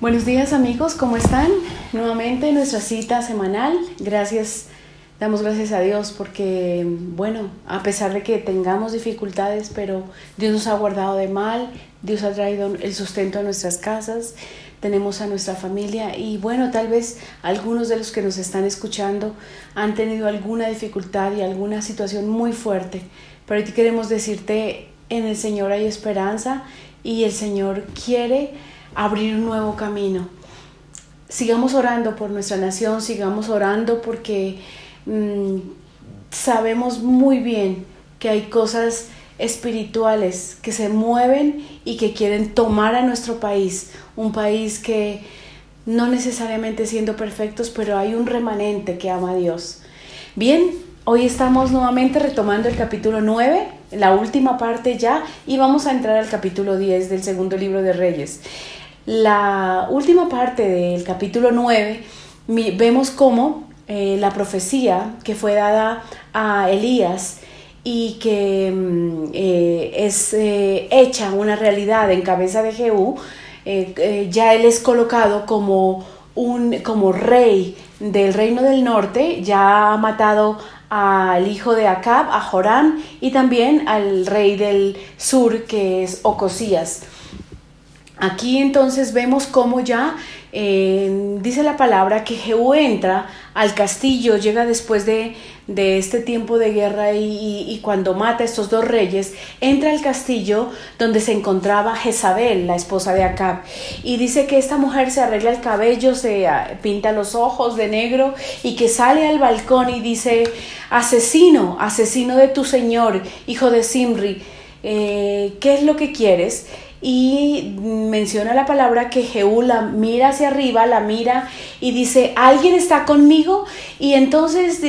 Buenos días amigos, ¿cómo están? Nuevamente nuestra cita semanal. Damos gracias a Dios porque, bueno, a pesar de que tengamos dificultades, pero Dios nos ha guardado de mal, Dios ha traído el sustento a nuestras casas, tenemos a nuestra familia y bueno, tal vez algunos de los que nos están escuchando han tenido alguna dificultad y alguna situación muy fuerte, pero hoy queremos decirte, en el Señor hay esperanza y el Señor quiere abrir un nuevo camino. Sigamos orando por nuestra nación, sigamos orando porque sabemos muy bien que hay cosas espirituales que se mueven y que quieren tomar a nuestro país, un país que no necesariamente siendo perfectos, pero hay un remanente que ama a Dios. Bien, hoy estamos nuevamente retomando el capítulo 9, la última parte ya, y vamos a entrar al capítulo 10 del segundo libro de Reyes. La última parte del capítulo 9 vemos cómo la profecía que fue dada a Elías y que es hecha una realidad en cabeza de Jehú, ya él es colocado como rey del reino del norte, ya ha matado al hijo de Acab, a Joram, y también al rey del sur, que es Ocosías. Aquí entonces vemos cómo ya dice la palabra que Jehú entra al castillo, llega después de este tiempo de guerra y cuando mata a estos dos reyes, entra al castillo donde se encontraba Jezabel, la esposa de Acab, y dice que esta mujer se arregla el cabello, se pinta los ojos de negro y que sale al balcón y dice: asesino, asesino de tu señor, hijo de Zimri, ¿qué es lo que quieres? Y menciona la palabra que Jehú la mira hacia arriba, la mira y dice: ¿alguien está conmigo? Y entonces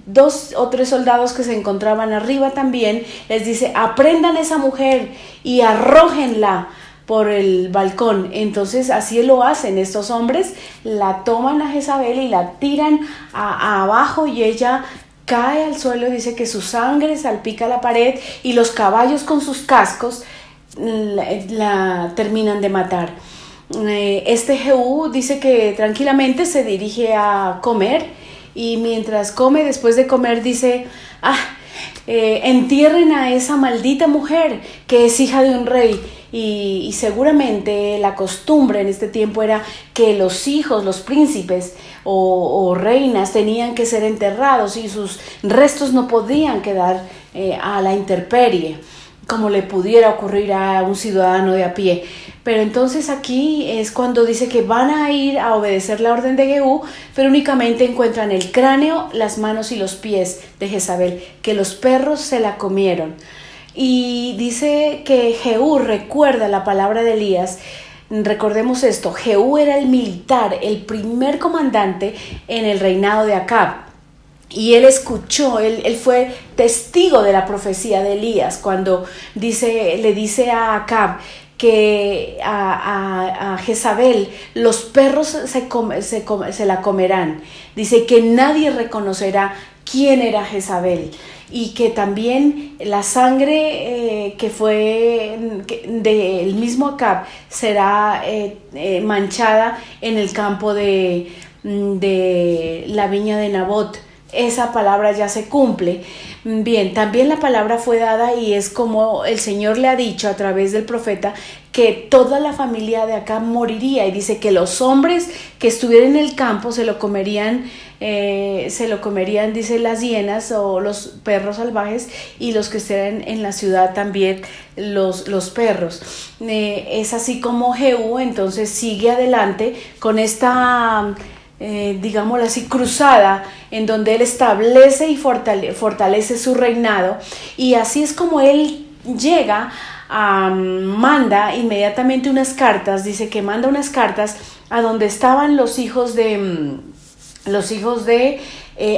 2 o 3 soldados que se encontraban arriba también les dice: aprendan a esa mujer y arrójenla por el balcón. Entonces así lo hacen estos hombres, la toman a Jezabel y la tiran abajo y ella cae al suelo. Dice que su sangre salpica la pared y los caballos con sus cascos la terminan de matar. Este Jehú dice que tranquilamente se dirige a comer y mientras come, después de comer, dice: entierren a esa maldita mujer que es hija de un rey. Y seguramente la costumbre en este tiempo era que los hijos, los príncipes o reinas tenían que ser enterrados y sus restos no podían quedar a la intemperie, como le pudiera ocurrir a un ciudadano de a pie. Pero entonces aquí es cuando dice que van a ir a obedecer la orden de Jehú, pero únicamente encuentran el cráneo, las manos y los pies de Jezabel, que los perros se la comieron. Y dice que Jehú recuerda la palabra de Elías. Recordemos esto: Jehú era el militar, el primer comandante en el reinado de Acab. Y él escuchó, él fue testigo de la profecía de Elías cuando le dice a Acab que a Jezabel los perros se la comerán. Dice que nadie reconocerá quién era Jezabel y que también la sangre que fue del mismo Acab será manchada en el campo de la viña de Nabot. Esa palabra ya se cumple. Bien, también la palabra fue dada y es como el Señor le ha dicho a través del profeta que toda la familia de Acab moriría, y dice que los hombres que estuvieran en el campo se lo comerían, dice, las hienas o los perros salvajes, y los que estén en la ciudad también los perros. Es así como Jehú entonces sigue adelante con esta digámoslo así, cruzada, en donde él establece y fortalece su reinado. Y así es como él llega manda inmediatamente unas cartas. Dice que manda unas cartas a donde estaban los hijos de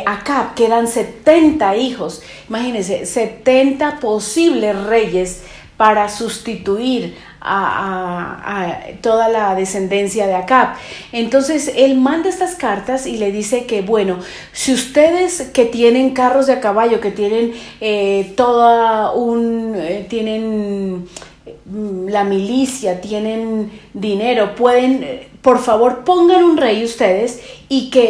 Acab, que eran 70 hijos. Imagínense, 70 posibles reyes para sustituir a toda la descendencia de Acab. Entonces él manda estas cartas y le dice que bueno, si ustedes que tienen carros de a caballo, que tienen tienen la milicia, tienen dinero, pueden, por favor pongan un rey ustedes,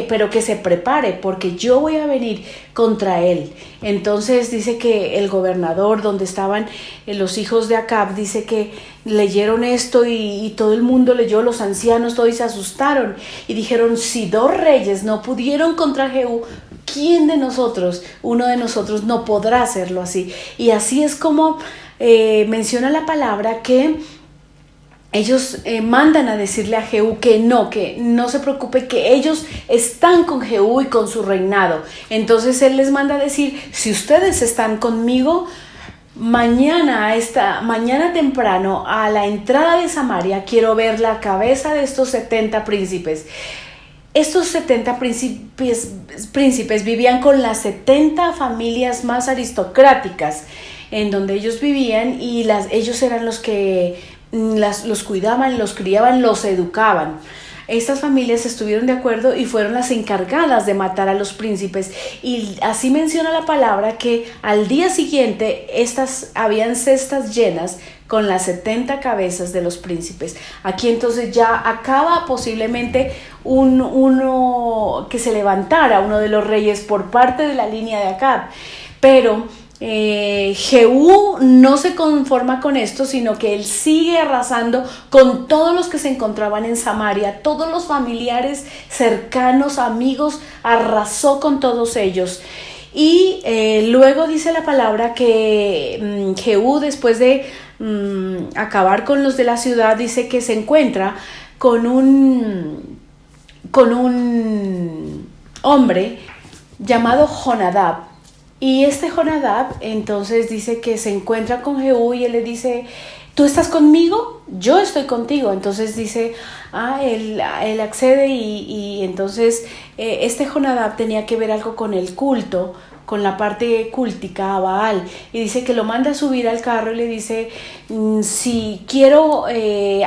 pero que se prepare, porque yo voy a venir contra él. Entonces dice que el gobernador, donde estaban los hijos de Acab, dice que leyeron esto y todo el mundo leyó, los ancianos todos se asustaron y dijeron: si 2 reyes no pudieron contra Jehú, ¿quién de nosotros, uno de nosotros, no podrá hacerlo así? Y así es como menciona la palabra que ellos mandan a decirle a Jehú que no se preocupe, que ellos están con Jehú y con su reinado. Entonces él les manda a decir: si ustedes están conmigo, mañana temprano, a la entrada de Samaria, quiero ver la cabeza de estos 70 príncipes. Estos 70 príncipes vivían con las 70 familias más aristocráticas en donde ellos vivían, y ellos eran los que los cuidaban, los criaban, los educaban. Estas familias estuvieron de acuerdo y fueron las encargadas de matar a los príncipes, y así menciona la palabra que al día siguiente habían cestas llenas con las 70 cabezas de los príncipes. Aquí entonces ya acaba posiblemente uno que se levantara, uno de los reyes por parte de la línea de Acab, pero Jehú no se conforma con esto, sino que él sigue arrasando con todos los que se encontraban en Samaria, todos los familiares cercanos, amigos, arrasó con todos ellos. Y luego dice la palabra que Jehú, después de acabar con los de la ciudad, dice que se encuentra con un hombre llamado Jonadab. Y este Jonadab entonces dice que se encuentra con Jehú y él le dice: ¿tú estás conmigo? Yo estoy contigo. Entonces dice, él accede y entonces este Jonadab tenía que ver algo con el culto, con la parte cultica a Baal, y dice que lo manda a subir al carro y le dice: si quiero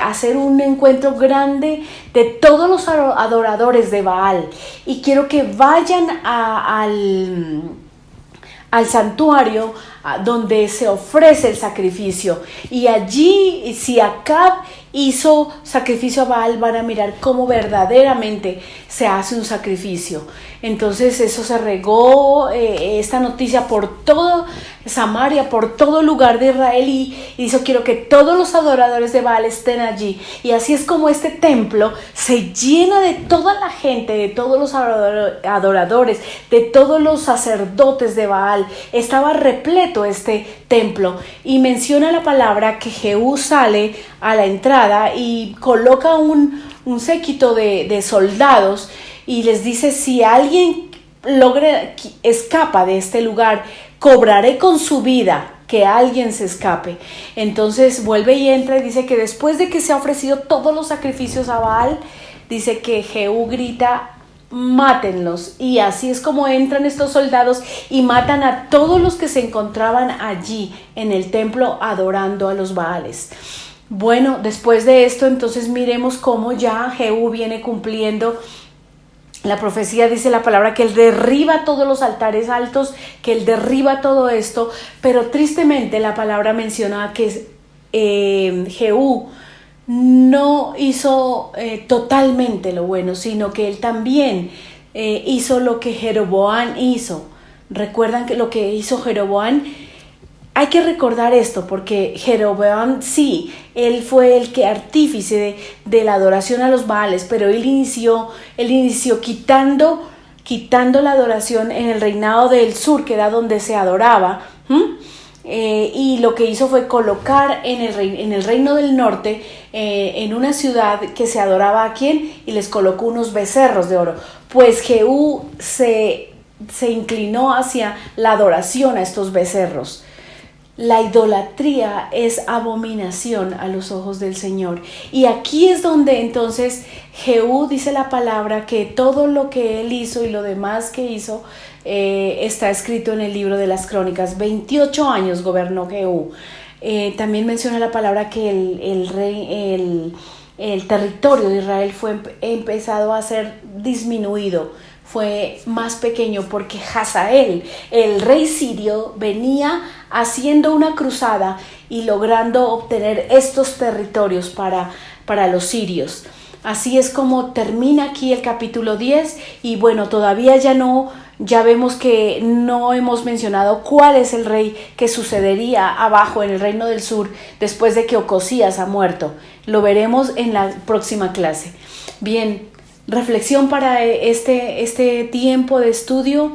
hacer un encuentro grande de todos los adoradores de Baal, y quiero que vayan al santuario donde se ofrece el sacrificio, y allí, si Acab hizo sacrificio a Baal, van a mirar cómo verdaderamente se hace un sacrificio. Entonces eso se regó esta noticia por todo Samaria, por todo lugar de Israel, y dice: quiero que todos los adoradores de Baal estén allí. Y así es como este templo se llena de toda la gente, de todos los adoradores, de todos los sacerdotes de Baal. Estaba repleto este templo, y menciona la palabra que Jehú sale a la entrada y coloca un séquito de soldados, y les dice: si alguien escapa de este lugar, cobraré con su vida que alguien se escape. Entonces vuelve y entra y dice que después de que se ha ofrecido todos los sacrificios a Baal, dice que Jehú grita: mátenlos. Y así es como entran estos soldados y matan a todos los que se encontraban allí en el templo adorando a los Baales. Bueno, después de esto, entonces miremos cómo ya Jehú viene cumpliendo la profecía. Dice la palabra que él derriba todos los altares altos, que él derriba todo esto, pero tristemente la palabra menciona que Jehú no hizo totalmente lo bueno, sino que él también hizo lo que Jeroboam hizo. ¿Recuerdan que lo que hizo Jeroboam? Hay que recordar esto, porque Jeroboam, sí, él fue el que artífice de la adoración a los Baales, pero él inició quitando la adoración en el reinado del sur, que era donde se adoraba, y lo que hizo fue colocar en el reino del norte, en una ciudad que se adoraba a quién, y les colocó unos becerros de oro. Pues Jehú se inclinó hacia la adoración a estos becerros. La idolatría es abominación a los ojos del Señor. Y aquí es donde entonces Jehú, dice la palabra, que todo lo que él hizo y lo demás que hizo está escrito en el libro de las Crónicas. 28 años gobernó Jehú. También menciona la palabra que el territorio de Israel fue empezado a ser disminuido. fue más pequeño porque Hazael, el rey sirio, venía haciendo una cruzada y logrando obtener estos territorios para los sirios. Así es como termina aquí el capítulo 10 y bueno, todavía ya vemos que no hemos mencionado cuál es el rey que sucedería abajo en el reino del sur después de que Ocosías ha muerto. Lo veremos en la próxima clase. Bien, reflexión para este tiempo de estudio.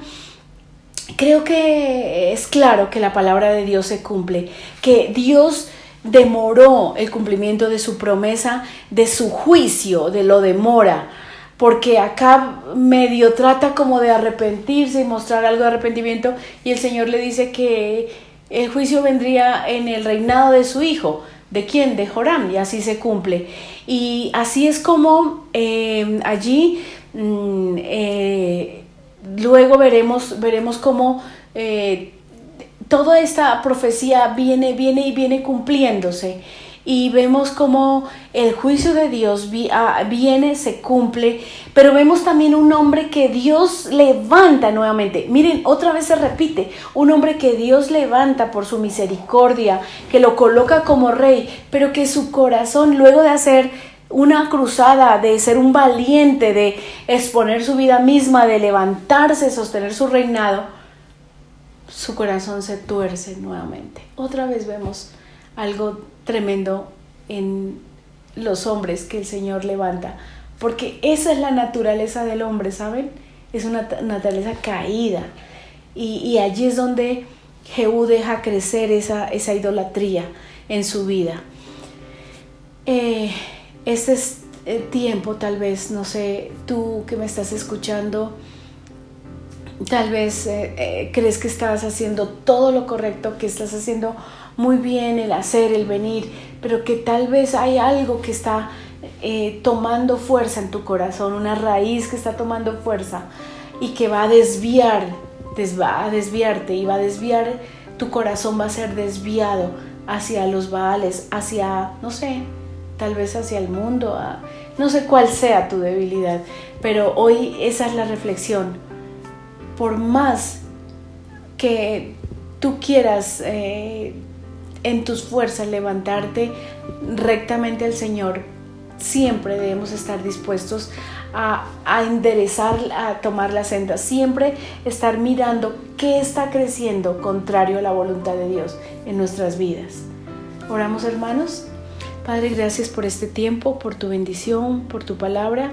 Creo que es claro que la palabra de Dios se cumple, que Dios demoró el cumplimiento de su promesa, de su juicio, lo demora, porque acá medio trata como de arrepentirse y mostrar algo de arrepentimiento, y el Señor le dice que el juicio vendría en el reinado de su hijo. ¿De quién? De Joram, y así se cumple. Y así es como allí luego veremos cómo toda esta profecía viene cumpliéndose, y vemos cómo el juicio de Dios viene, se cumple, pero vemos también un hombre que Dios levanta nuevamente. Miren, otra vez se repite, un hombre que Dios levanta por su misericordia, que lo coloca como rey, pero que su corazón, luego de hacer una cruzada, de ser un valiente, de exponer su vida misma, de levantarse, sostener su reinado, su corazón se tuerce nuevamente. Otra vez vemos algo tremendo en los hombres que el Señor levanta, porque esa es la naturaleza del hombre, ¿saben? Es una naturaleza caída, y allí es donde Jehú deja crecer esa idolatría en su vida. Este es el tiempo, tal vez, no sé, tú que me estás escuchando, tal vez crees que estás haciendo todo lo correcto, que estás haciendo muy bien el hacer, el venir, pero que tal vez hay algo que está tomando fuerza en tu corazón, una raíz que está tomando fuerza y que va a desviarte y va a desviar, tu corazón va a ser desviado hacia los Baales, hacia, no sé, tal vez hacia el mundo, no sé cuál sea tu debilidad, pero hoy esa es la reflexión. Por más que tú quieras en tus fuerzas levantarte rectamente al Señor, siempre debemos estar dispuestos a enderezar, a tomar la senda, siempre estar mirando qué está creciendo contrario a la voluntad de Dios en nuestras vidas. Oramos, hermanos. Padre, gracias por este tiempo, por tu bendición, por tu palabra.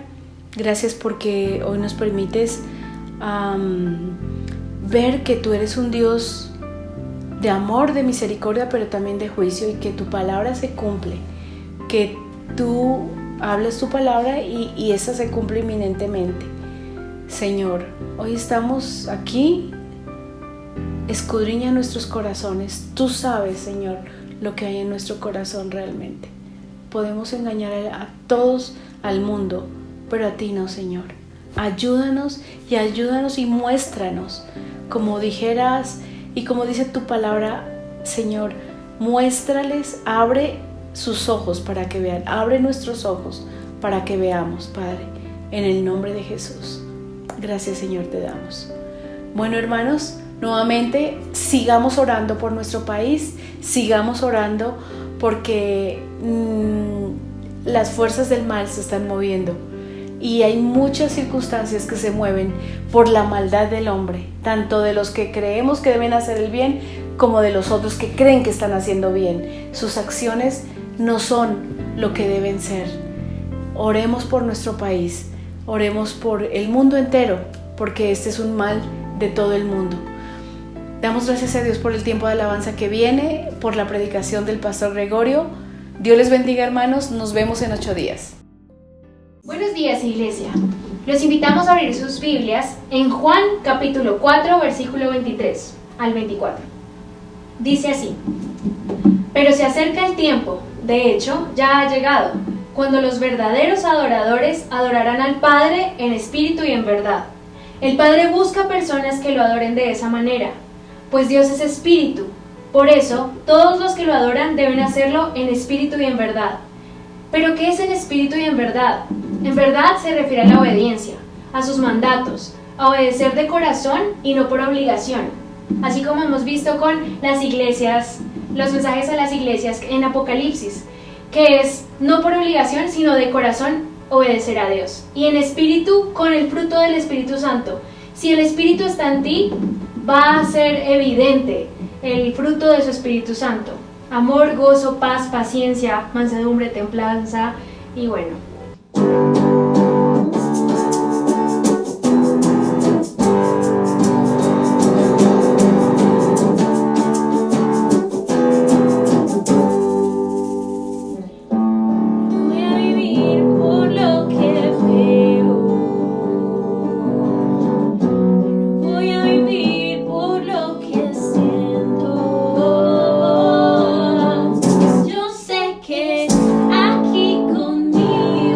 Gracias porque hoy nos permites ver que tú eres un Dios de amor, de misericordia, pero también de juicio, y que tu palabra se cumple, que tú hablas tu palabra y esa se cumple inminentemente. Señor, hoy estamos aquí, escudriña nuestros corazones. Tú sabes, Señor, lo que hay en nuestro corazón realmente. Podemos engañar a todos, al mundo, pero a ti no, Señor. Ayúdanos y muéstranos, como dijeras y como dice tu palabra, Señor, muéstrales, abre sus ojos para que vean, abre nuestros ojos para que veamos, Padre, en el nombre de Jesús. Gracias, Señor, te damos. Bueno, hermanos, nuevamente sigamos orando por nuestro país, sigamos orando porque las fuerzas del mal se están moviendo. Y hay muchas circunstancias que se mueven por la maldad del hombre, tanto de los que creemos que deben hacer el bien, como de los otros que creen que están haciendo bien. Sus acciones no son lo que deben ser. Oremos por nuestro país, oremos por el mundo entero, porque este es un mal de todo el mundo. Damos gracias a Dios por el tiempo de alabanza que viene, por la predicación del pastor Gregorio. Dios les bendiga, hermanos, nos vemos en 8 días. Buenos días, iglesia. Los invitamos a abrir sus Biblias en Juan capítulo 4, versículo 23 al 24. Dice así: pero se acerca el tiempo, de hecho ya ha llegado, cuando los verdaderos adoradores adorarán al Padre en espíritu y en verdad. El Padre busca personas que lo adoren de esa manera, pues Dios es espíritu. Por eso, todos los que lo adoran deben hacerlo en espíritu y en verdad. ¿Pero qué es en espíritu y en verdad? En verdad se refiere a la obediencia, a sus mandatos, a obedecer de corazón y no por obligación, así como hemos visto con las iglesias, los mensajes a las iglesias en Apocalipsis, que es no por obligación, sino de corazón obedecer a Dios. Y en espíritu, con el fruto del Espíritu Santo. Si el Espíritu está en ti, va a ser evidente el fruto de su Espíritu Santo. Amor, gozo, paz, paciencia, mansedumbre, templanza y bueno. Aquí conmigo.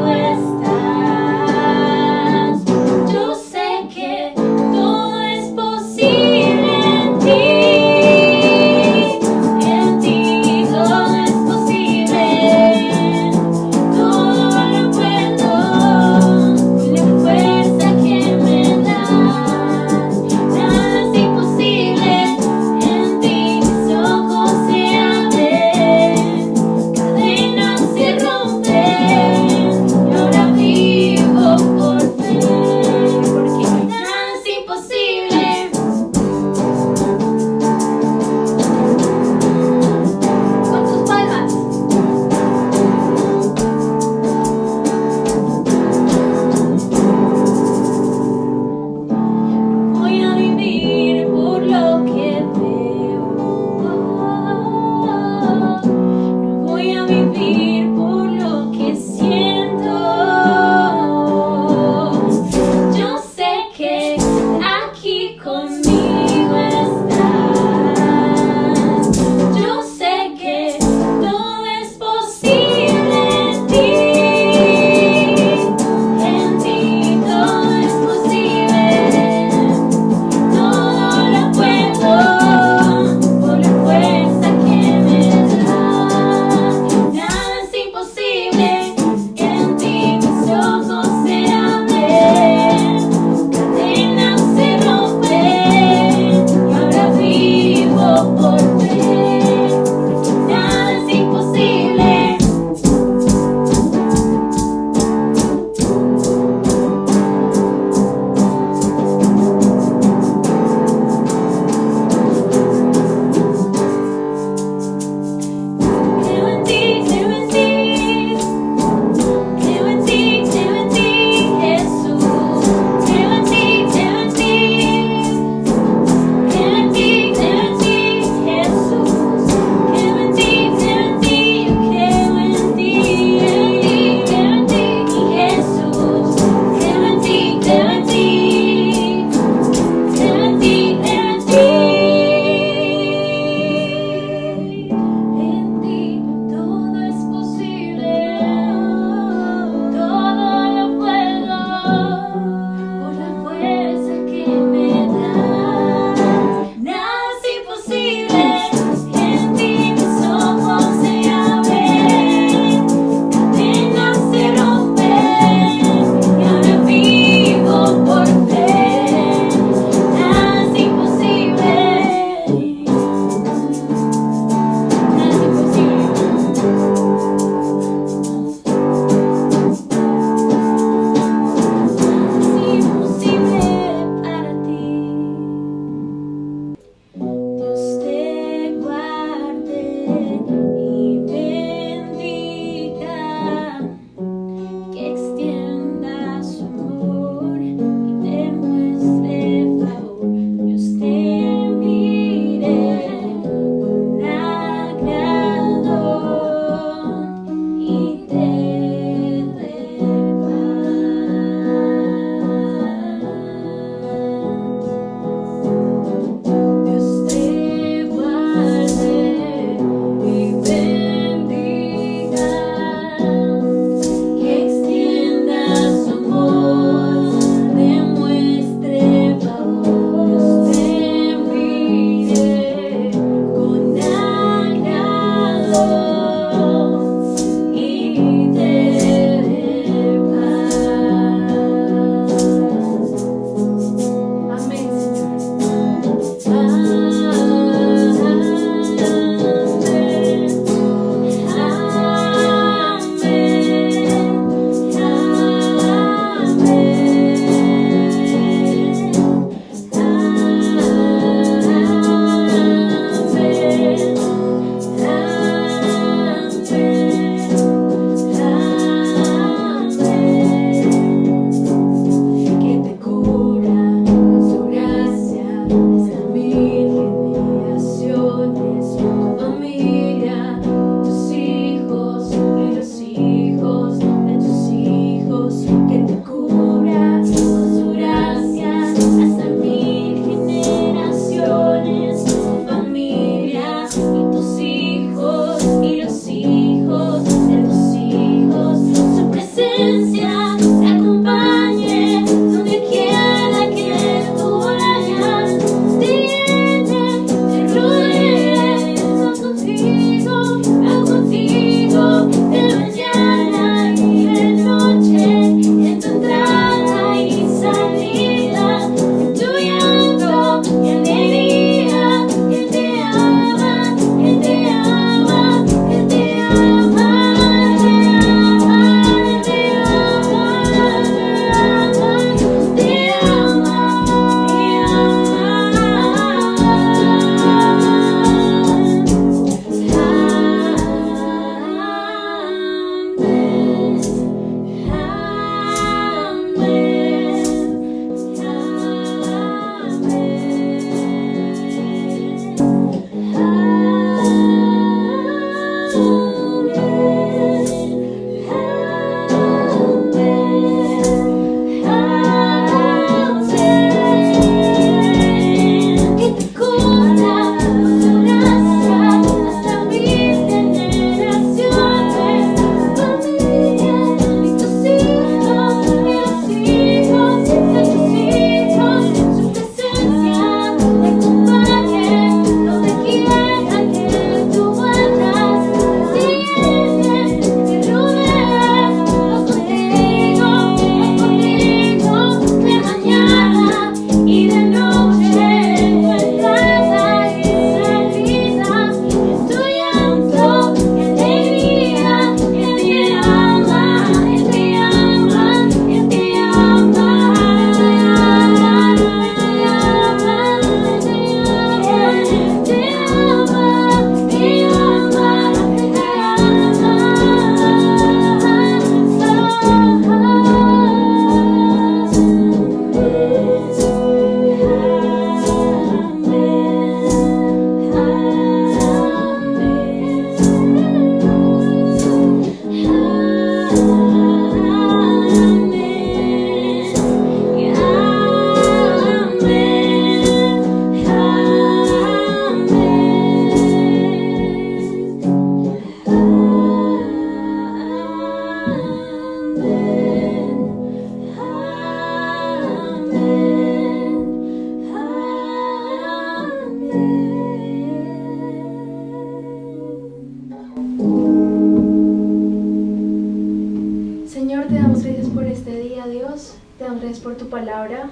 te damos gracias por tu palabra.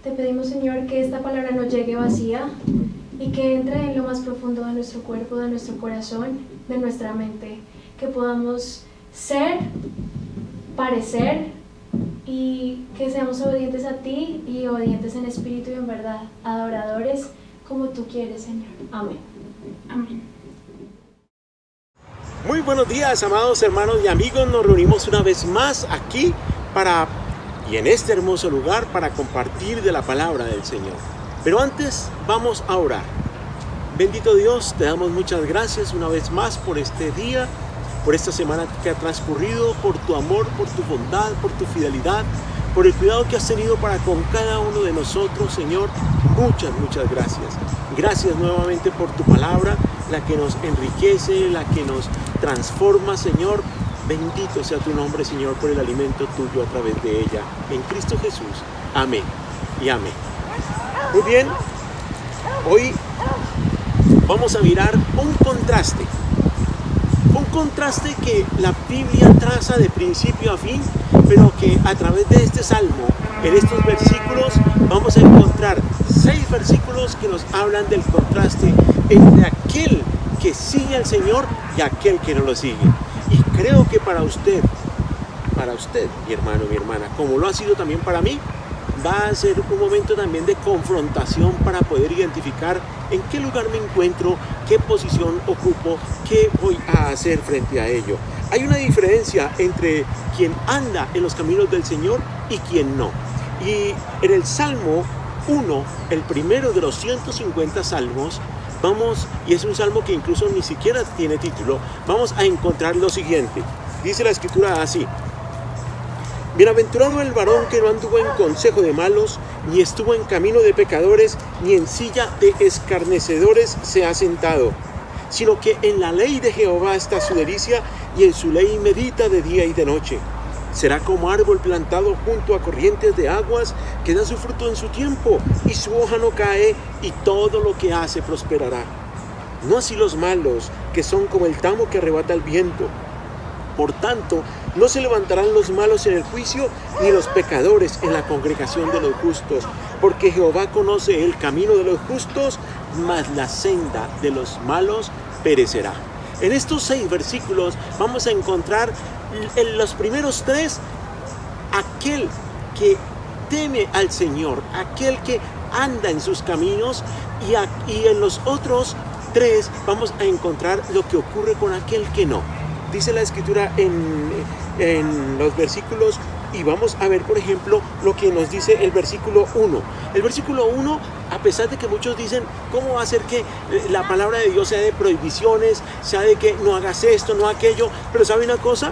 Te pedimos, Señor, que esta palabra no llegue vacía y que entre en lo más profundo de nuestro cuerpo, de nuestro corazón, de nuestra mente. Que podamos ser, parecer y que seamos obedientes a ti y obedientes en espíritu y en verdad, adoradores como tú quieres, Señor. Amén. Amén. Muy buenos días, amados hermanos y amigos. Nos reunimos una vez más aquí y en este hermoso lugar para compartir de la palabra del Señor. Pero antes vamos a orar. Bendito Dios, te damos muchas gracias una vez más por este día, por esta semana que ha transcurrido, por tu amor, por tu bondad, por tu fidelidad, por el cuidado que has tenido para con cada uno de nosotros, Señor. Muchas gracias. Gracias nuevamente por tu palabra, la que nos enriquece, la que nos transforma, Señor. Bendito sea tu nombre, Señor, por el alimento tuyo a través de ella. En Cristo Jesús. Amén y amén. Muy bien, hoy vamos a mirar un contraste que la Biblia traza de principio a fin, pero que a través de este salmo, en estos versículos, vamos a encontrar 6 versículos que nos hablan del contraste entre aquel que sigue al Señor y aquel que no lo sigue. Y creo que para usted, mi hermano, mi hermana, como lo ha sido también para mí, va a ser un momento también de confrontación para poder identificar en qué lugar me encuentro, qué posición ocupo, qué voy a hacer frente a ello. Hay una diferencia entre quien anda en los caminos del Señor y quien no. Y en el Salmo 1, el primero de los 150 salmos, y es un salmo que incluso ni siquiera tiene título, vamos a encontrar lo siguiente. Dice la Escritura así: Bienaventurado el varón que no anduvo en consejo de malos, ni estuvo en camino de pecadores, ni en silla de escarnecedores se ha sentado, sino que en la ley de Jehová está su delicia, y en su ley medita de día y de noche. Será como árbol plantado junto a corrientes de aguas, que da su fruto en su tiempo, y su hoja no cae, y todo lo que hace prosperará. No así los malos, que son como el tamo que arrebata el viento. Por tanto, no se levantarán los malos en el juicio, ni los pecadores en la congregación de los justos, porque Jehová conoce el camino de los justos, mas la senda de los malos perecerá. En estos 6 versículos vamos a encontrar en los primeros 3 aquel que teme al Señor, aquel que anda en sus caminos, y en los otros 3 vamos a encontrar lo que ocurre con aquel que no. Dice la Escritura en los versículos, y vamos a ver, por ejemplo, lo que nos dice el versículo 1. El versículo 1, a pesar de que muchos dicen, ¿cómo va a ser que la palabra de Dios sea de prohibiciones, sea de que no hagas esto, no aquello? Pero ¿sabe una cosa?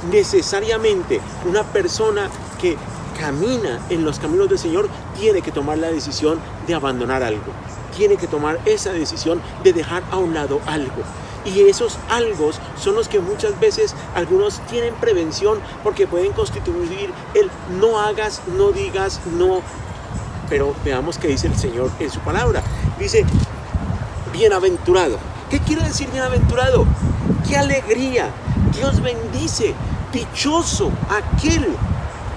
Necesariamente una persona que camina en los caminos del Señor tiene que tomar la decisión de abandonar algo. Tiene que tomar esa decisión de dejar a un lado algo. Y esos algo son los que muchas veces algunos tienen prevención, porque pueden constituir el no hagas, no digas, no. Pero veamos qué dice el Señor en su palabra. Dice, bienaventurado. ¿Qué quiere decir bienaventurado? ¡Qué alegría! Dios bendice. Dichoso aquel.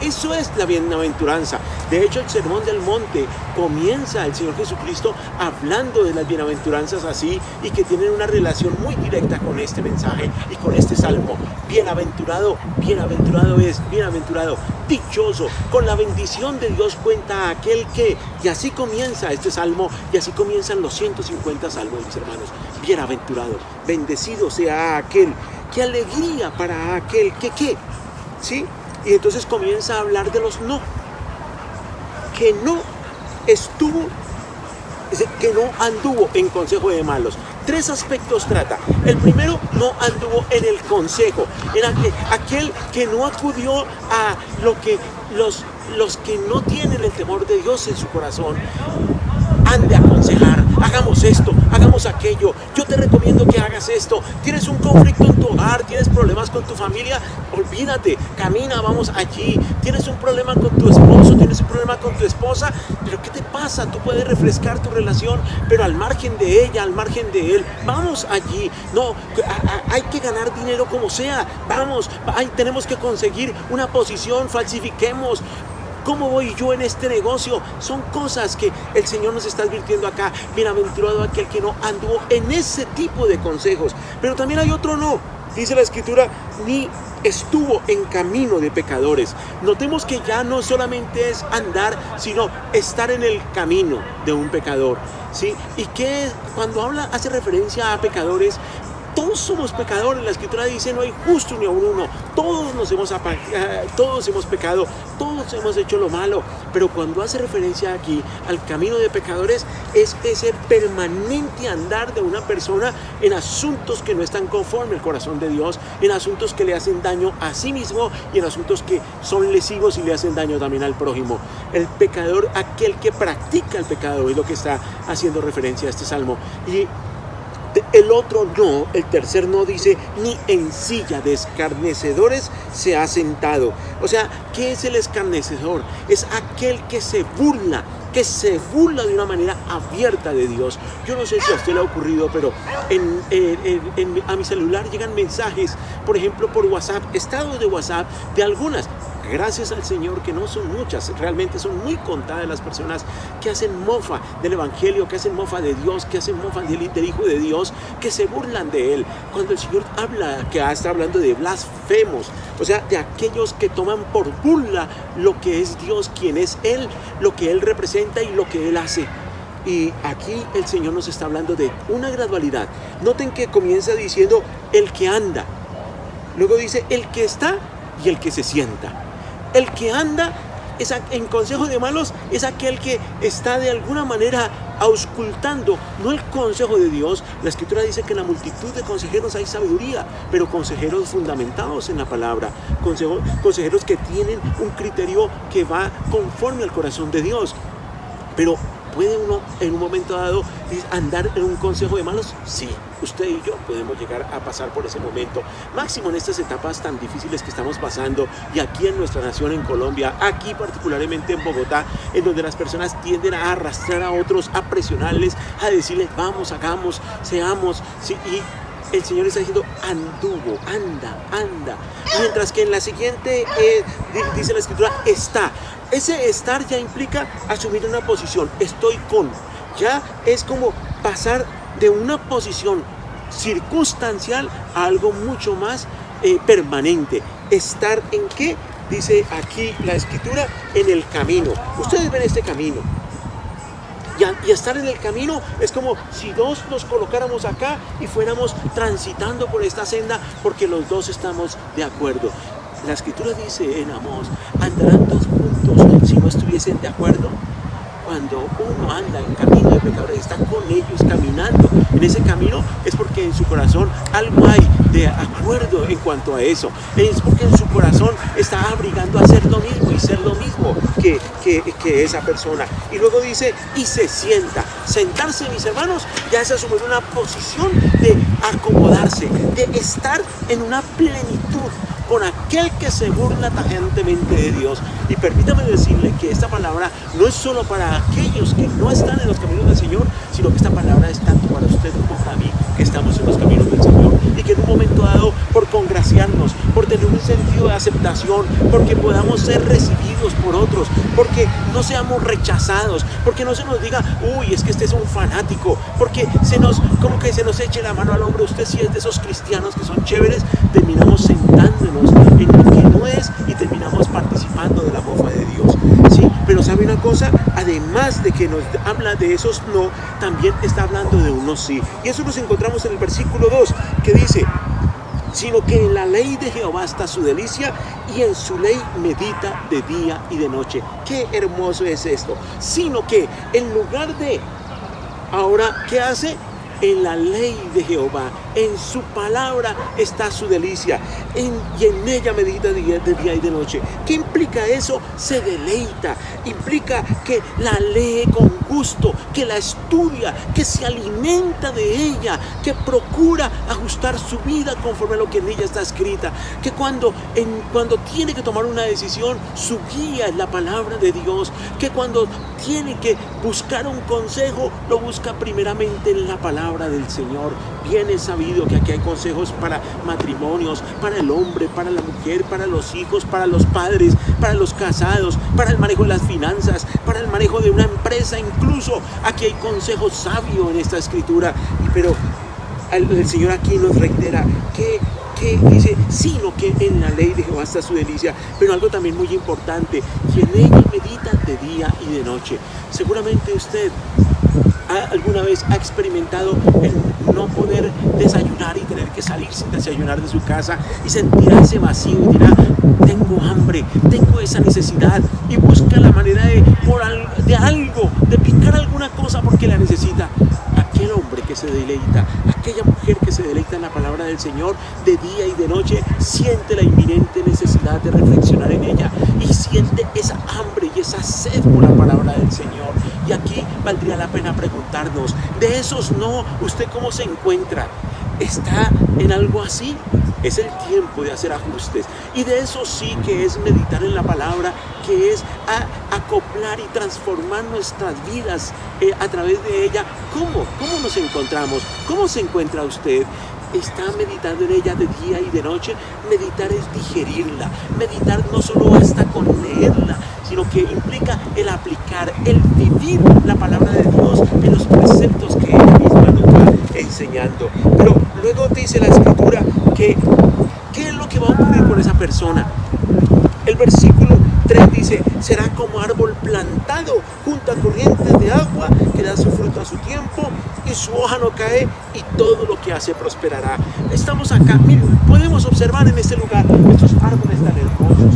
Eso es la bienaventuranza. De hecho, el Sermón del Monte comienza el Señor Jesucristo hablando de las bienaventuranzas así, y que tienen una relación muy directa con este mensaje y con este salmo. Bienaventurado, bienaventurado es, bienaventurado, dichoso, con la bendición de Dios cuenta a aquel que, y así comienza este salmo, y así comienzan los 150 salmos, mis hermanos. Bienaventurado, bendecido sea aquel, qué alegría para aquel que, ¿qué? ¿Sí? Y entonces comienza a hablar de los no, que no anduvo en consejo de malos. 3 aspectos trata. El primero, no anduvo en el consejo, era aquel que no acudió a lo que los que no tienen el temor de Dios en su corazón han de aconsejar. Hagamos esto, hagamos aquello, yo te recomiendo que hagas esto. Tienes un conflicto en tu hogar, tienes problemas con tu familia, olvídate, camina, vamos allí. Tienes un problema con tu esposo, tienes un problema con tu esposa, pero ¿qué te pasa? Tú puedes refrescar tu relación, pero al margen de ella, al margen de él, vamos allí. No, hay que ganar dinero como sea, vamos, tenemos que conseguir una posición, falsifiquemos. ¿Cómo voy yo en este negocio? Son cosas que el Señor nos está advirtiendo acá. Bienaventurado aquel que no anduvo en ese tipo de consejos. Pero también hay otro no. Dice la Escritura, ni estuvo en camino de pecadores. Notemos que ya no solamente es andar, sino estar en el camino de un pecador, ¿sí? Y que cuando hace referencia a pecadores, todos somos pecadores. La Escritura dice, no hay justo ni aun uno. Todos hemos pecado, todos hemos hecho lo malo. Pero cuando hace referencia aquí al camino de pecadores, es ese permanente andar de una persona en asuntos que no están conforme al corazón de Dios, en asuntos que le hacen daño a sí mismo y en asuntos que son lesivos y le hacen daño también al prójimo. El pecador, aquel que practica el pecado, es lo que está haciendo referencia a este salmo. Y el otro no, el tercer no dice, ni en silla de escarnecedores se ha sentado. O sea, ¿qué es el escarnecedor? Es aquel que se burla de una manera abierta de Dios. Yo no sé si a usted le ha ocurrido, pero a mi celular llegan mensajes, por ejemplo por WhatsApp, estados de WhatsApp de algunas. Gracias al Señor que no son muchas, realmente son muy contadas las personas que hacen mofa del Evangelio, que hacen mofa de Dios, que hacen mofa del Hijo de Dios, que se burlan de Él. Cuando el Señor habla, que está hablando de blasfemos, o sea, de aquellos que toman por burla lo que es Dios, quién es Él, lo que Él representa y lo que Él hace. Y aquí el Señor nos está hablando de una gradualidad. Noten que comienza diciendo el que anda, luego dice el que está y el que se sienta. El que anda en consejo de malos es aquel que está de alguna manera auscultando, no el consejo de Dios. La Escritura dice que en la multitud de consejeros hay sabiduría, pero consejeros fundamentados en la palabra, consejeros que tienen un criterio que va conforme al corazón de Dios. Pero ¿puede uno en un momento dado andar en un consejo de malos? Sí, usted y yo podemos llegar a pasar por ese momento, máximo en estas etapas tan difíciles que estamos pasando, y aquí en nuestra nación, en Colombia, aquí particularmente en Bogotá, en donde las personas tienden a arrastrar a otros, a presionarles, a decirles vamos, hagamos, seamos, ¿sí? Y el Señor está diciendo anduvo, anda. Mientras que en la siguiente dice la Escritura está. Ese estar ya implica asumir una posición. Estoy con. Ya es como pasar de una posición circunstancial a algo mucho más permanente. ¿Estar en qué? Dice aquí la Escritura, en el camino. Ustedes ven este camino. Y estar en el camino es como si dos nos colocáramos acá y fuéramos transitando por esta senda, porque los dos estamos de acuerdo. La Escritura dice en Amós, andarán dos juntos si no estuviesen de acuerdo. Cuando uno anda en camino de pecadores, está con ellos caminando en ese camino, es porque en su corazón algo hay de acuerdo en cuanto a eso. Es porque en su corazón está abrigando a hacer lo mismo y ser lo mismo que esa persona. Y luego dice, y se sienta. Sentarse, mis hermanos, ya es asumir una posición de acomodarse, de estar en una plenitud con aquel que se burla tajantemente de Dios. Y permítame decirle que esta palabra no es solo para aquellos que no están en los caminos del Señor, sino que esta palabra es tanto para usted como para mí, que estamos en los caminos del Señor, y que en un momento dado, por congraciarnos, por tener un sentido de aceptación, porque podamos ser recibidos por otros, porque no seamos rechazados, porque no se nos diga, uy, es que este es un fanático, porque como que se nos eche la mano al hombro, usted sí es de esos cristianos que son chéveres, terminamos sentándonos en lo que no es y terminamos participando de la mofa de Dios, ¿sí? Pero ¿sabe una cosa? Además de que nos habla de esos no, también está hablando de unos sí. Y eso nos encontramos en el versículo 2, que dice, sino que en la ley de Jehová está su delicia, y en su ley medita de día y de noche. Qué hermoso es esto. Sino que en lugar de, ahora, ¿qué hace? En la ley de Jehová, en su palabra está su delicia, y en ella medita de día y de noche. ¿Qué implica eso? Se deleita, implica que la lee con gusto, que la estudia, que se alimenta de ella, que procura ajustar su vida conforme a lo que en ella está escrita, que cuando tiene que tomar una decisión, su guía es la palabra de Dios, que cuando tiene que buscar un consejo, lo busca primeramente en la palabra del Señor. Viene sabiduría sabido que aquí hay consejos para matrimonios, para el hombre, para la mujer, para los hijos, para los padres, para los casados, para el manejo de las finanzas, para el manejo de una empresa. Incluso aquí hay consejos sabios en esta escritura. Pero el Señor aquí nos reitera que dice, sino que en la ley de Jehová está su delicia. Pero algo también muy importante, que en ella medita de día y de noche. Seguramente usted alguna vez ha experimentado el no poder desayunar y tener que salir sin desayunar de su casa y sentirá ese vacío y dirá, tengo hambre, tengo esa necesidad, y busca la manera de picar alguna cosa porque la necesita. Aquel hombre que se deleita, aquella mujer que se deleita en la palabra del Señor de día y de noche, siente la inminente necesidad de reflexionar en ella y siente esa hambre y esa sed por la palabra del Señor. Y aquí valdría la pena preguntarnos, de esos no, ¿usted cómo se encuentra? ¿Está en algo así? Es el tiempo de hacer ajustes. Y de eso sí que es meditar en la palabra, que es acoplar y transformar nuestras vidas a través de ella. ¿Cómo nos encontramos? ¿Cómo se encuentra usted? ¿Está meditando en ella de día y de noche? Meditar es digerirla. Meditar no solo basta con leerla, sino que implica el aplicar, el vivir la palabra de Dios en los preceptos que ella misma nos va enseñando. Pero luego dice la escritura que ¿qué es lo que va a ocurrir con esa persona? El versículo 3 dice, será como árbol plantado junto a corrientes de agua, que da su fruto a su tiempo y su hoja no cae, y todo lo que hace prosperará. Estamos acá, miren, podemos observar en este lugar estos árboles tan hermosos.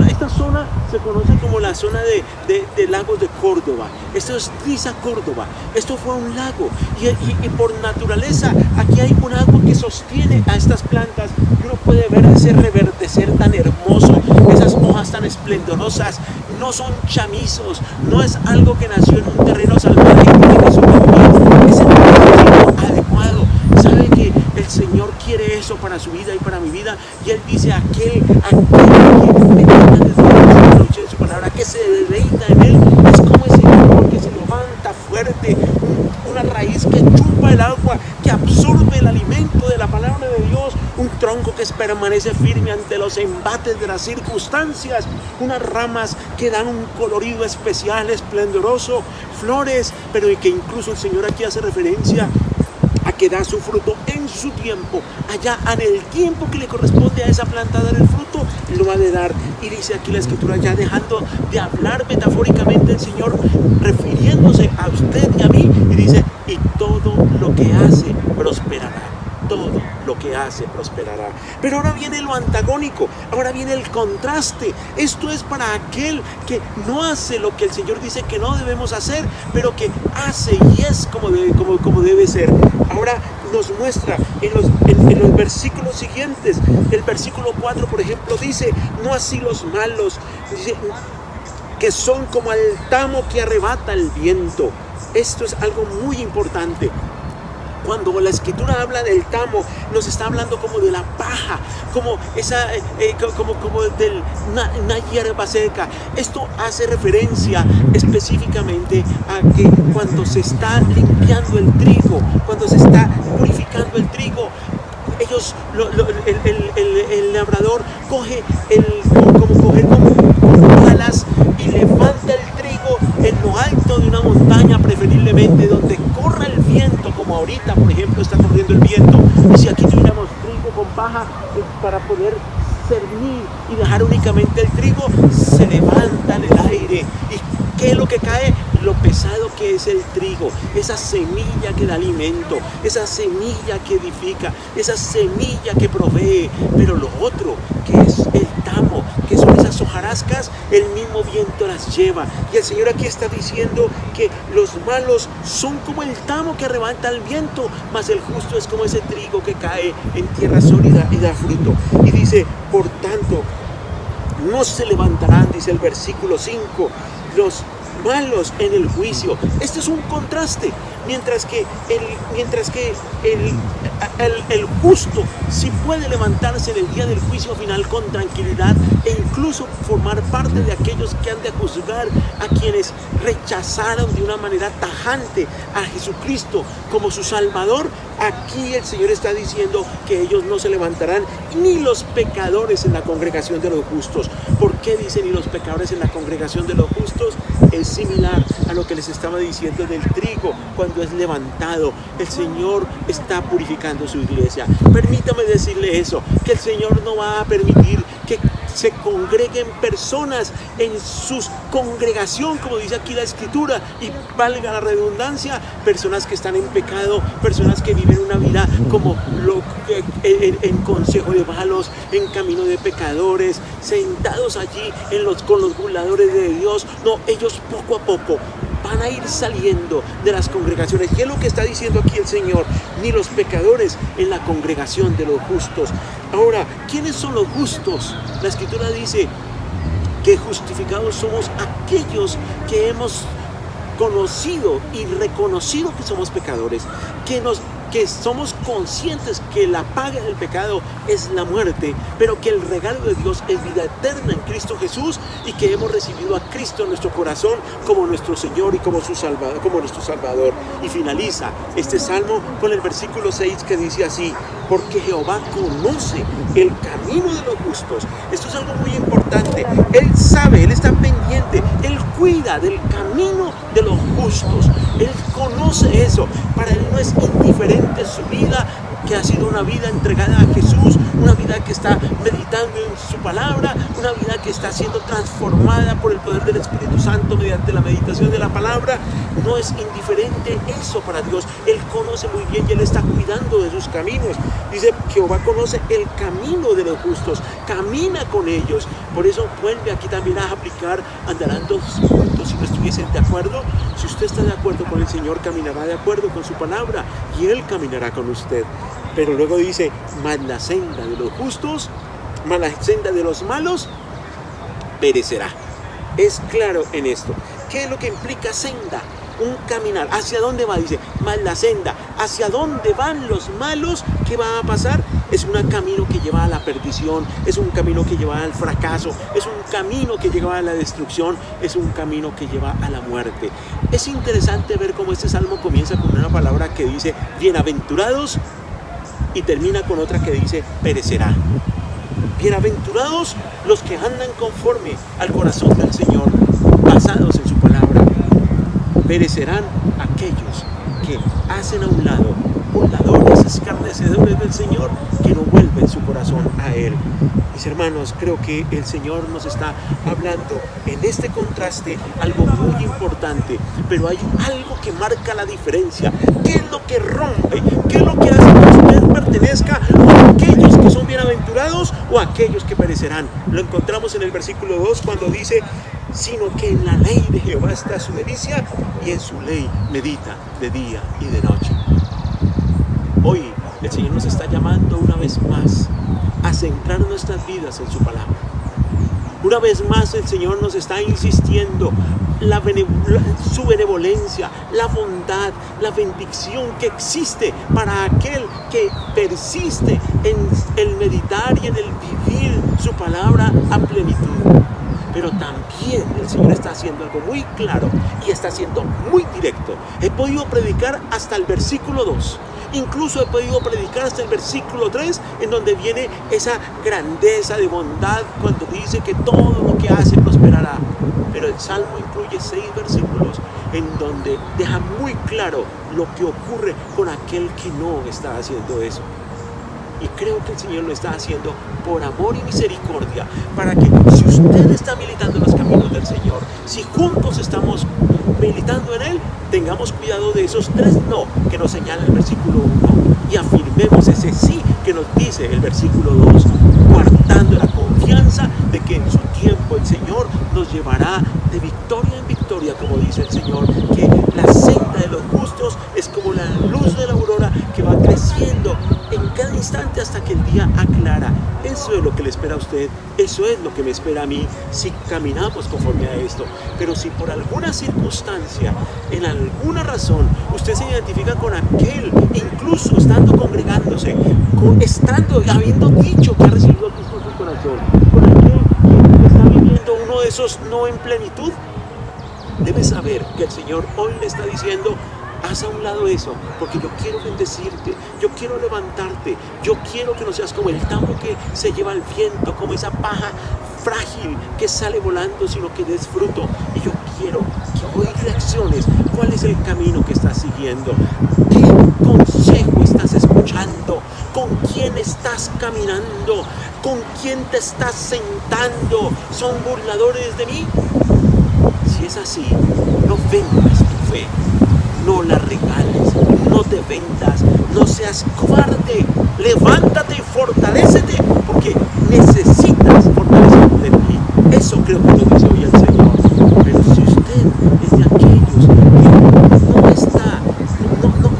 Esta zona se conoce como la zona de lagos de Córdoba. Esto es Riza, Córdoba. Esto fue un lago y por naturaleza aquí hay un agua que sostiene a estas plantas, y uno puede ver ese reverdecer tan hermoso, esas hojas tan esplendorosas. No son chamizos, no es algo que nació en un terreno salvaje y tiene su camino. Es el terreno adecuado. Sabe que el Señor quiere eso para su vida y para mi vida, y Él dice, aquel que medita desde la noche en su palabra, que se deleita en Él, es como ese árbol que se levanta fuerte, una raíz que chupa el agua, que absorbe el alimento de la palabra de Dios, un tronco que permanece firme ante los embates de las circunstancias, unas ramas que dan un colorido especial, esplendoroso, flores, pero y que incluso el Señor aquí hace referencia a que da su fruto en su tiempo. Allá en el tiempo que le corresponde a esa planta dar el fruto, lo ha de dar. Y dice aquí la escritura, ya dejando de hablar metafóricamente el Señor, refiriéndose a usted y a mí, y dice, y todo lo que hace prosperará. Todo lo que hace prosperará. Pero ahora viene lo antagónico, ahora viene el contraste. Esto es para aquel que no hace lo que el Señor dice que no debemos hacer, pero que hace y es como debe ser. Ahora nos muestra en los versículos siguientes. El versículo 4, por ejemplo, dice, no así los malos, dice, que son como el tamo que arrebata el viento. Esto es algo muy importante. Cuando la escritura habla del tamo, nos está hablando como de la paja, como de una hierba seca. Esto hace referencia específicamente a que cuando se está limpiando el trigo, cuando se está purificando el trigo, el labrador coge como palas y levanta el trigo en lo alto de una montaña, preferiblemente donde corra el viento, como ahorita, por ejemplo, está corriendo el viento. Y si aquí tuviéramos trigo con paja, para poder cernir y dejar únicamente el trigo, se levanta en el aire. ¿Y qué es lo que cae? Lo pesado que es el trigo, esa semilla que da alimento, esa semilla que edifica, esa semilla que provee. Pero lo otro, que es el tamo, que son esas hojarascas, el mismo viento las lleva. Y el Señor aquí está diciendo que los malos son como el tamo que arrebata el viento, mas el justo es como ese trigo que cae en tierra sólida y da fruto. Y dice, por tanto, no se levantarán, dice el versículo 5, los malos en el juicio. Este es un contraste. Mientras que el justo sí puede levantarse en el día del juicio final con tranquilidad, e incluso formar parte de aquellos que han de juzgar a quienes rechazaron de una manera tajante a Jesucristo como su Salvador. Aquí el Señor está diciendo que ellos no se levantarán, ni los pecadores en la congregación de los justos. ¿Por qué dice ni los pecadores en la congregación de los justos? Es similar a lo que les estaba diciendo del trigo cuando es levantado. El Señor está purificando su iglesia. Permítame decirle eso, que el Señor no va a permitir que se congreguen personas en su congregación, como dice aquí la Escritura, y valga la redundancia, personas que están en pecado, personas que viven una vida como en consejo de malos, en camino de pecadores, sentados allí con los burladores de Dios. No, ellos poco a poco van a ir saliendo de las congregaciones. Y es lo que está diciendo aquí el Señor, ni los pecadores en la congregación de los justos. Ahora, ¿quiénes son los justos? La Escritura dice que justificados somos aquellos que hemos conocido y reconocido que somos pecadores, que somos conscientes que la paga del pecado es la muerte, pero que el regalo de Dios es vida eterna en Cristo Jesús, y que hemos recibido a Cristo en nuestro corazón como nuestro Señor y como nuestro Salvador. Y finaliza este salmo con el versículo 6 que dice así: porque Jehová conoce el camino de los justos. Esto es algo muy importante. Él sabe, Él está pendiente, Él cuida del camino de los justos. Él conoce eso. Para Él no es indiferente su vida, que ha sido una vida entregada a Jesús, una vida que está meditando en su palabra, una vida que está siendo transformada por el poder del Espíritu Santo mediante la meditación de la palabra. No es indiferente eso para Dios. Él conoce muy bien y Él está cuidando de sus caminos. Dice: Jehová conoce el camino de los justos, camina con ellos. Por eso vuelve aquí también a aplicar: andarán dos juntos si no estuviesen de acuerdo. Si usted está de acuerdo con el Señor, caminará de acuerdo con su palabra y Él caminará con usted. Pero luego dice: mas la senda de los justos, mas la senda de los malos perecerá. Es claro en esto. ¿Qué es lo que implica senda? Un caminar. ¿Hacia dónde va? Dice: mas la senda. ¿Hacia dónde van los malos? ¿Qué va a pasar? Es un camino que lleva a la perdición, es un camino que lleva al fracaso, es un camino que lleva a la destrucción, es un camino que lleva a la muerte. Es interesante ver cómo este salmo comienza con una palabra que dice bienaventurados y termina con otra que dice perecerá. Bienaventurados los que andan conforme al corazón del Señor, basados en su palabra. Perecerán aquellos que hacen a un lado, burladores, escarnecedores del Señor, que no vuelven su corazón a Él. Mis hermanos, creo que el Señor nos está hablando en este contraste algo muy importante, pero hay algo que marca la diferencia. ¿Qué es lo que rompe? ¿Qué es lo que hace que usted pertenezca a aquellos que son bienaventurados o a aquellos que perecerán? Lo encontramos en el versículo 2 cuando dice: sino que en la ley de Jehová está su delicia, y en su ley medita de día y de noche. Hoy el Señor nos está llamando una vez más a centrar nuestras vidas en su palabra. Una vez más el Señor nos está insistiendo su benevolencia, la bondad, la bendición que existe para aquel que persiste en el meditar y en el vivir su palabra a plenitud. Pero también el Señor está haciendo algo muy claro y está siendo muy directo. He podido predicar hasta el versículo 2. Incluso he podido predicar hasta el versículo 3, en donde viene esa grandeza de bondad cuando dice que todo lo que hace prosperará. Pero el Salmo incluye 6 versículos en donde deja muy claro lo que ocurre con aquel que no está haciendo eso. Y creo que el Señor lo está haciendo por amor y misericordia, para que si usted está militando en los caminos del Señor, si juntos estamos militando en Él, tengamos cuidado de esos 3 no que nos señala el versículo 1 y afirmemos ese sí que nos dice el versículo 2, guardando la confianza de que en su tiempo el Señor nos llevará de victoria en victoria, como dice el Señor, que la senda de los justos es como la luz de la aurora que va creciendo en cada instante hasta que el día aclara. Eso es lo que le espera a usted, eso es lo que me espera a mí si caminamos conforme a esto. Pero si por alguna circunstancia, en alguna razón, usted se identifica con aquel, incluso estando congregándose, habiendo dicho que ha recibido a Cristo en su corazón, con aquel que uno de esos no en plenitud, debes saber que el Señor hoy le está diciendo: haz a un lado eso, porque yo quiero bendecirte, yo quiero levantarte, yo quiero que no seas como el tamo que se lleva el viento, como esa paja frágil que sale volando, sino que des fruto. Y yo quiero que hoy reacciones. ¿Cuál es el camino que estás siguiendo? ¿Qué consejo estás escuchando? ¿Con quién estás caminando? ¿Con quién te estás sentando? ¿Son burladores de mí? Si es así, no vendas tu fe, no la regales, no te vendas, no seas cobarde, levántate y fortalécete, porque necesitas fortalecerte en ti. Eso creo que nos dice hoy el Señor. Pero si usted es de aquellos que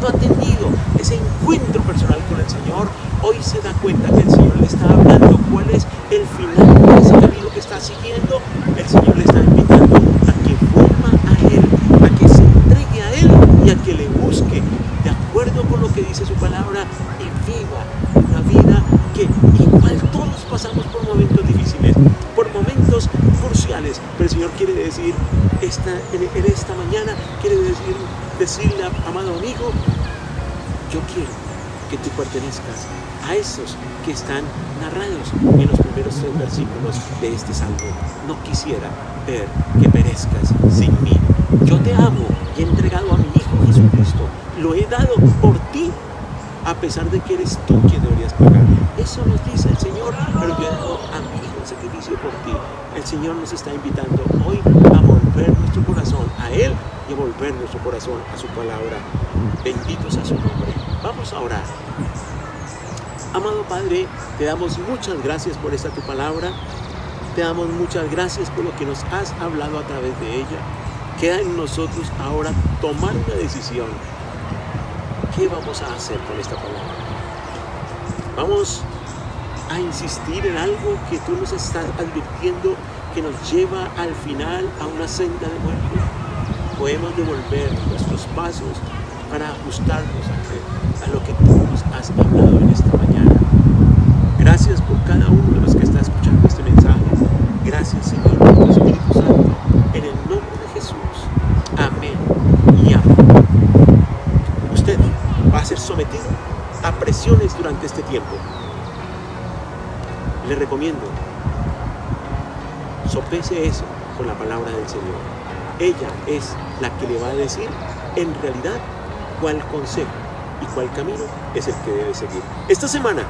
no ha tenido ese encuentro personal con el Señor, hoy se da cuenta que el Señor le está hablando cuál es el final de ese camino que está siguiendo. El Señor le está invitando a que vuelva a Él, a que se entregue a Él y a que le busque de acuerdo con lo que dice su palabra y viva una vida que igual todos pasamos por momentos difíciles, por momentos cruciales, pero el Señor quiere decir en esta mañana, quiere decirle, amado amigo, yo quiero que tú pertenezcas a esos que están narrados en los primeros 3 versículos de este salmo. No quisiera ver que perezcas sin mí. Yo te amo y he entregado a mi Hijo Jesucristo. Lo he dado por ti, a pesar de que eres tú quien deberías pagar. Eso nos dice el Señor, pero yo he dado a mi Hijo en sacrificio por ti. El Señor nos está invitando hoy a volver nuestro corazón a Él y a volver nuestro corazón a su palabra. Bendito sea su nombre. Vamos a orar. Amado Padre, te damos muchas gracias por esta tu palabra. Te damos muchas gracias por lo que nos has hablado a través de ella. Queda en nosotros ahora tomar una decisión. ¿Qué vamos a hacer con esta palabra? Vamos a insistir en algo que tú nos estás advirtiendo que nos lleva al final a una senda de muerte. Podemos devolver nuestros pasos para ajustarnos a lo que tú nos has hablado en esta mañana. Gracias por cada uno de los que está escuchando este mensaje. Gracias, Señor, por tu Espíritu Santo. En el nombre de Jesús. Amén y amén. Usted va a ser sometido a presiones durante este tiempo. Le recomiendo, sopese eso con la palabra del Señor. Ella es la que le va a decir en realidad cuál consejo y cuál camino es el que debe seguir. Esta semana,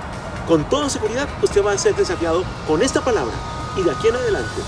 con toda seguridad, usted va a ser desafiado con esta palabra y de aquí en adelante